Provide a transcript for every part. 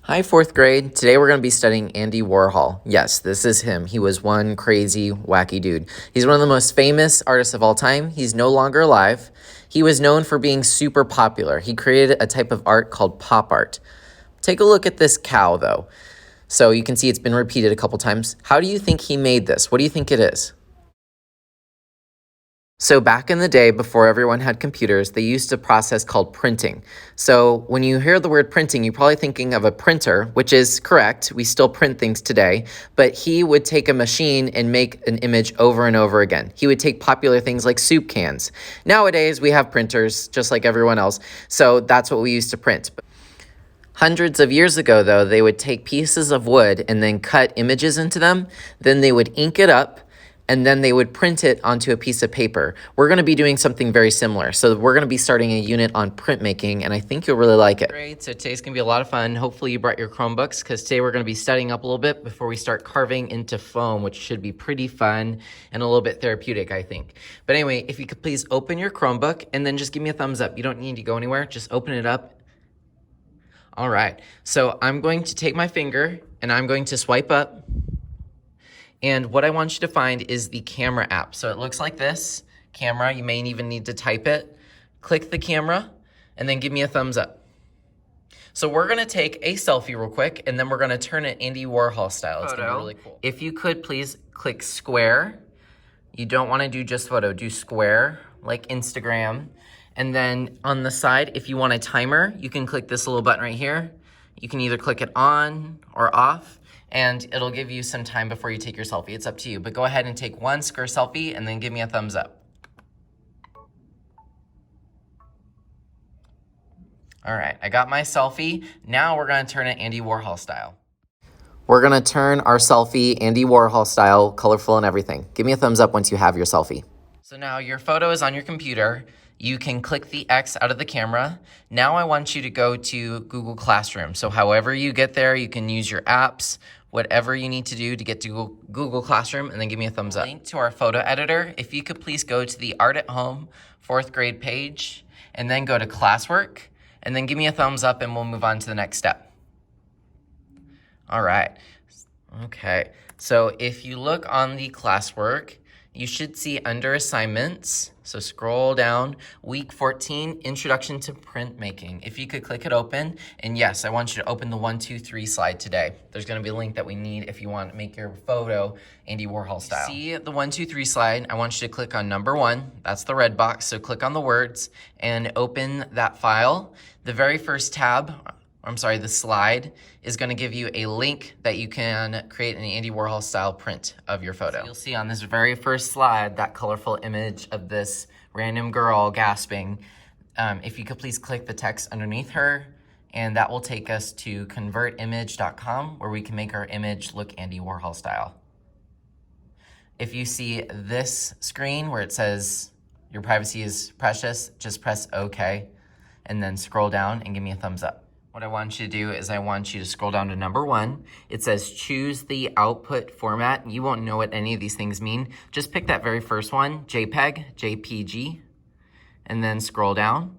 Hi, fourth grade. Today we're going to be studying Andy Warhol. Yes, this is him. He was one crazy, wacky dude. He's one of the most famous artists of all time. He's no longer alive. He was known for being super popular. He created a type of art called pop art. Take a look at this cow, though. So you can see it's been repeated a couple times. How do you think he made this? What do you think it is? So back in the day, before everyone had computers, they used a process called printing. So when you hear the word printing, you're probably thinking of a printer, which is correct. We still print things today, but he would take a machine and make an image over and over again. He would take popular things like soup cans. Nowadays, we have printers just like everyone else, so that's what we used to print. Hundreds of years ago, though, they would take pieces of wood and then cut images into them. Then they would ink it up, and then they would print it onto a piece of paper. We're going to be doing something very similar. So we're going to be starting a unit on printmaking, and I think you'll really like it. Great, so today's going to be a lot of fun. Hopefully you brought your Chromebooks, because today we're going to be studying up a little bit before we start carving into foam, which should be pretty fun and a little bit therapeutic, I think. But anyway, if you could please open your Chromebook, and then just give me a thumbs up. You don't need to go anywhere. Just open it up. All right, so I'm going to take my finger, and I'm going to swipe up. And what I want you to find is the camera app. So it looks like this, camera. You may even need to type it. Click the camera, and then give me a thumbs up. So we're gonna take a selfie real quick, and then we're gonna turn it Andy Warhol style. It's gonna be really cool. If you could, please click square. You don't wanna do just photo, do square, like Instagram. And then on the side, if you want a timer, you can click this little button right here. You can either click it on or off, and it'll give you some time before you take your selfie. It's up to you, but go ahead and take one square selfie and then give me a thumbs up. All right, I got my selfie. Now we're gonna turn it Andy Warhol style. We're gonna turn our selfie Andy Warhol style, colorful and everything. Give me a thumbs up once you have your selfie. So now your photo is on your computer. You can click the X out of the camera. Now I want you to go to Google Classroom. So however you get there, you can use your apps, whatever you need to do to get to Google Classroom, and then give me a thumbs up. Link to our photo editor. If you could please go to the Art at Home fourth grade page, and then go to Classwork, and then give me a thumbs up, and we'll move on to the next step. All right, okay. So if you look on the classwork, you should see under assignments, so scroll down, week 14, Introduction to Printmaking. If you could click it open, and yes, I want you to open the 1, 2, 3 slide today. There's gonna be a link that we need if you want to make your photo Andy Warhol style. See the 1, 2, 3 slide, I want you to click on number 1, that's the red box, so click on the words and open that file. The very first tab, the slide is gonna give you a link that you can create an Andy Warhol style print of your photo. So you'll see on this very first slide, that colorful image of this random girl gasping. If you could please click the text underneath her, and that will take us to convertimage.com, where we can make our image look Andy Warhol style. If you see this screen where it says your privacy is precious, just press OK, and then scroll down and give me a thumbs up. What I want you to do is I want you to scroll down to number 1. It says choose the output format. You won't know what any of these things mean. Just pick that very first one, JPEG, JPG, and then scroll down.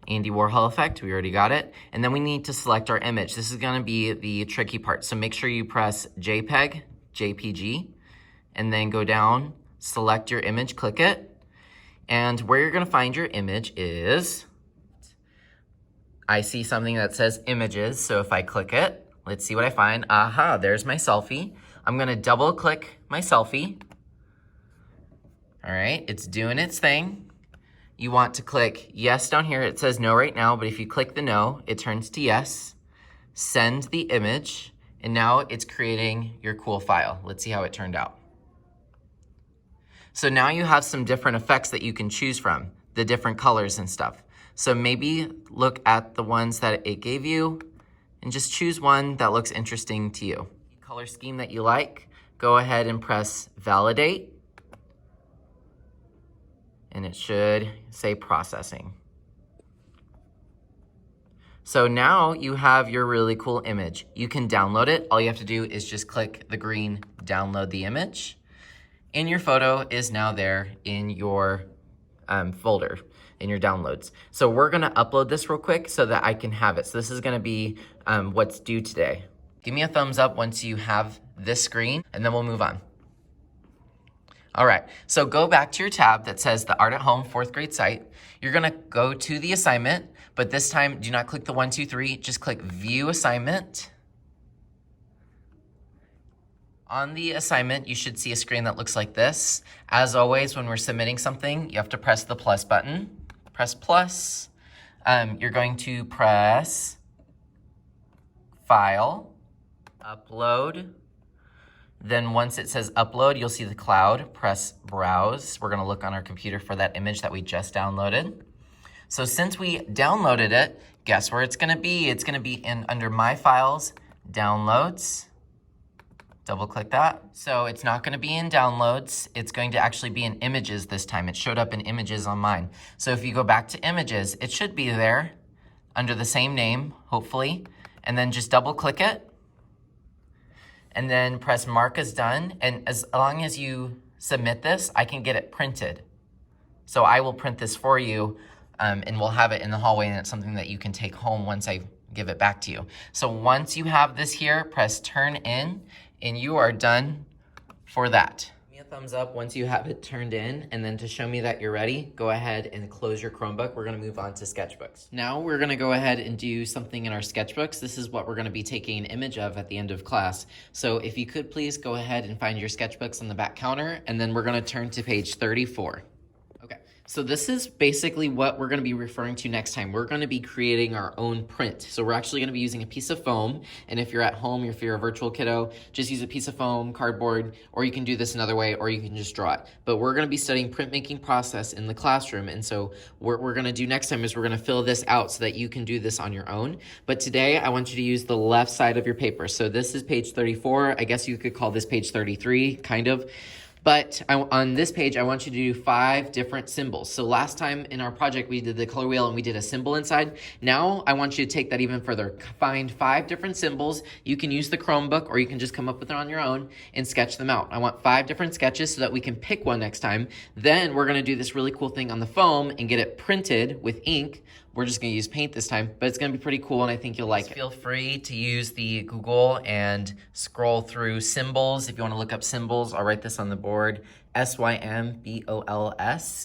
Andy Warhol effect, we already got it. And then we need to select our image. This is gonna be the tricky part. So make sure you press JPEG, JPG, and then go down, select your image, click it. And where you're gonna find your image is, I see something that says images, so if I click it, let's see what I find. Aha, there's my selfie. I'm gonna double click my selfie. All right, it's doing its thing. You want to click yes down here. It says no right now, but if you click the no, it turns to yes. Send the image, and now it's creating your cool file. Let's see how it turned out. So now you have some different effects that you can choose from, the different colors and stuff. So maybe look at the ones that it gave you and just choose one that looks interesting to you. Color scheme that you like, go ahead and press validate. And it should say processing. So now you have your really cool image. You can download it. All you have to do is just click the green download the image. And your photo is now there in your folder. in your downloads. So we're gonna upload this real quick so that I can have it. So this is gonna be what's due today. Give me a thumbs up once you have this screen, and then we'll move on. All right, so go back to your tab that says the Art at Home 4th grade site. You're gonna go to the assignment, but this time do not click the 1, 2, 3, just click View Assignment. On the assignment, you should see a screen that looks like this. As always, when we're submitting something, you have to press the plus button. Press plus. You're going to press File, Upload. Then once it says Upload, you'll see the cloud. Press Browse. We're gonna look on our computer for that image that we just downloaded. So since we downloaded it, guess where it's gonna be? It's gonna be under My Files, Downloads. Double click that. So it's not gonna be in downloads. It's going to actually be in images this time. It showed up in images on mine. So if you go back to images, it should be there under the same name, hopefully. And then just double click it. And then press mark as done. And as long as you submit this, I can get it printed. So I will print this for you and we'll have it in the hallway, and it's something that you can take home once I give it back to you. So once you have this here, press turn in, and you are done for that. Give me a thumbs up once you have it turned in, and then to show me that you're ready, go ahead and close your Chromebook. We're gonna move on to Sketchbooks. Now we're gonna go ahead and do something in our Sketchbooks. This is what we're gonna be taking an image of at the end of class. So if you could please go ahead and find your Sketchbooks on the back counter, and then we're gonna turn to page 34. Okay. So this is basically what we're gonna be referring to next time. We're gonna be creating our own print. So we're actually gonna be using a piece of foam. And if you're at home, if you're a virtual kiddo, just use a piece of foam, cardboard, or you can do this another way, or you can just draw it. But we're gonna be studying printmaking process in the classroom. And so what we're gonna do next time is we're gonna fill this out so that you can do this on your own. But today I want you to use the left side of your paper. So this is page 34. I guess you could call this page 33, kind of. But on this page, I want you to do 5 different symbols. So last time in our project, we did the color wheel and we did a symbol inside. Now I want you to take that even further. Find 5 different symbols. You can use the Chromebook or you can just come up with it on your own and sketch them out. I want 5 different sketches so that we can pick one next time. Then we're gonna do this really cool thing on the foam and get it printed with ink. We're just gonna use paint this time, but it's gonna be pretty cool and I think you'll like it. Feel free to use the Google and scroll through symbols. If you wanna look up symbols, I'll write this on the board, SYMBOLS,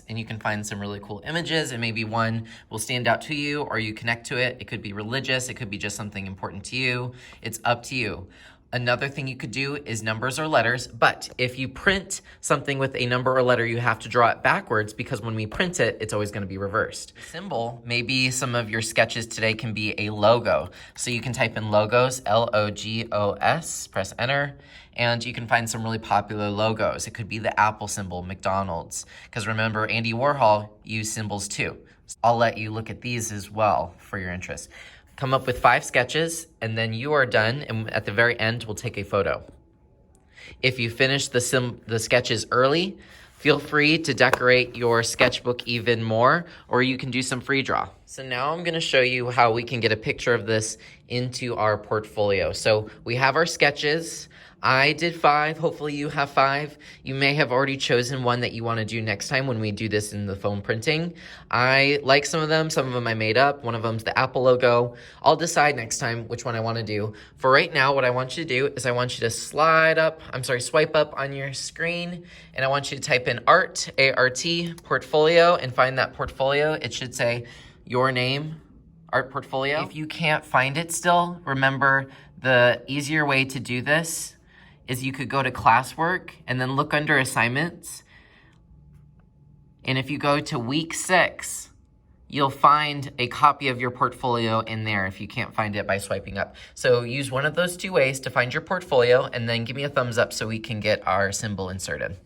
and you can find some really cool images, and maybe one will stand out to you or you connect to it. It could be religious, it could be just something important to you. It's up to you. Another thing you could do is numbers or letters, but if you print something with a number or letter, you have to draw it backwards because when we print it, it's always gonna be reversed. Symbol, maybe some of your sketches today can be a logo. So you can type in logos, L-O-G-O-S, press enter, and you can find some really popular logos. It could be the Apple symbol, McDonald's, because remember, Andy Warhol used symbols too. I'll let you look at these as well for your interest. Come up with 5 sketches, and then you are done, and at the very end, we'll take a photo. If you finish the sketches early, feel free to decorate your sketchbook even more, or you can do some free draw. So now I'm gonna show you how we can get a picture of this into our portfolio. So we have our sketches. I did 5, hopefully you have 5. You may have already chosen one that you wanna do next time when we do this in the foam printing. I like some of them I made up. One of them's the Apple logo. I'll decide next time which one I wanna do. For right now, what I want you to do is I want you to swipe up on your screen, and I want you to type in art, A-R-T, portfolio, and find that portfolio. It should say your name, art portfolio. If you can't find it still, remember the easier way to do this is you could go to classwork and then look under assignments. And if you go to week 6, you'll find a copy of your portfolio in there if you can't find it by swiping up. So use one of those 2 ways to find your portfolio, and then give me a thumbs up so we can get our symbol inserted.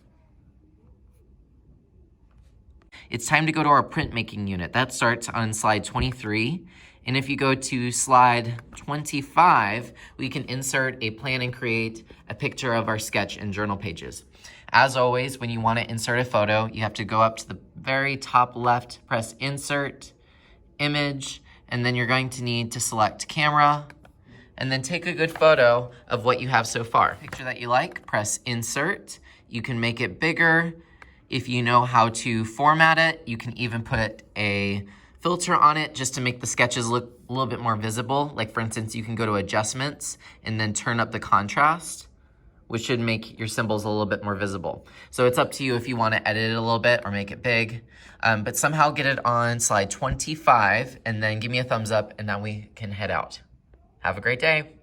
It's time to go to our printmaking unit. That starts on slide 23. And if you go to slide 25, we can insert a plan and create a picture of our sketch and journal pages. As always, when you want to insert a photo, you have to go up to the very top left, press insert, image, and then you're going to need to select camera, and then take a good photo of what you have so far. Picture that you like, press insert. You can make it bigger. If you know how to format it, you can even put a filter on it just to make the sketches look a little bit more visible. Like for instance, you can go to adjustments and then turn up the contrast, which should make your symbols a little bit more visible. So it's up to you if you want to edit it a little bit or make it big, but somehow get it on slide 25 and then give me a thumbs up and now we can head out. Have a great day.